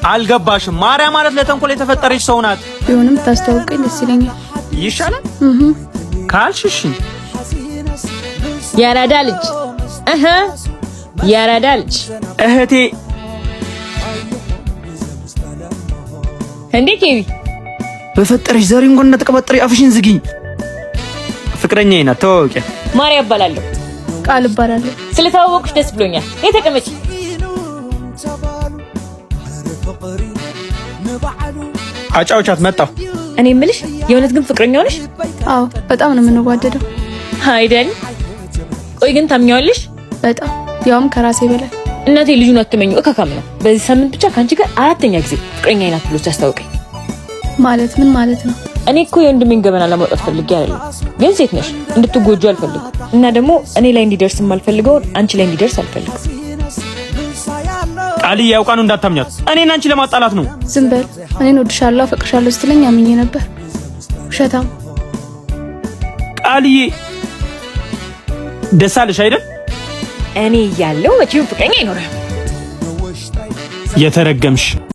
አልገባሽም? ማርያም ማለት ለተንኮል የተፈጠረች ሰው ናት። ቢሆንም ታስተዋውቀኝ ደስ ይለኛል። ይሻላል ካልሽሽ። ያራዳ ልጅ ያራዳ ልጅ እህቴ እንዴ ኬቢ በፈጠረሽ ዛሬ እንኳን እንደተቀበጠረ አፍሽን ዝጊኝ። ፍቅረኛዬ ናት። ተዋወቂ። ማርያም እባላለሁ። ቃል እባላለሁ። ስለተዋወቅሽ ደስ ብሎኛል። ተቀመጪ። አጫውቻት መጣሁ። እኔ የምልሽ የእውነት ግን ፍቅረኛው ነሽ? አዎ በጣም ነው የምንዋደደው። አይደል? ቆይ ግን ታምኛለሽ? በጣም ያውም ከራሴ በላይ። እናቴ ልጁን አትመኙ እካካም ነው። በዚህ ሳምንት ብቻ ካንቺ ጋር አራተኛ ጊዜ ፍቅረኛዬ ናት ብሎ ሲያስታውቀኝ። ማለት ምን ማለት ነው? እኔ እኮ የወንድሜን ገበና ለማውጣት ፈልጌ አይደለም፣ ግን ሴት ነሽ እንድትጎጂ አልፈልግም። እና ደግሞ እኔ ላይ እንዲደርስ የማልፈልገውን አንቺ ላይ እንዲደርስ አልፈልግም። ቃልዬ ያውቃ ነው እንዳታምኛት። እኔና አንቺ ለማጣላት ነው። ዝም በል። እኔን ወድሻለሁ አፈቅርሻለሁ ስትለኝ አምኜ ነበር። ውሸታም። ቃልዬ ደስ አለሽ አይደል? እኔ እያለሁ መቼም ፍቅረኛ አይኖርም። የተረገምሽ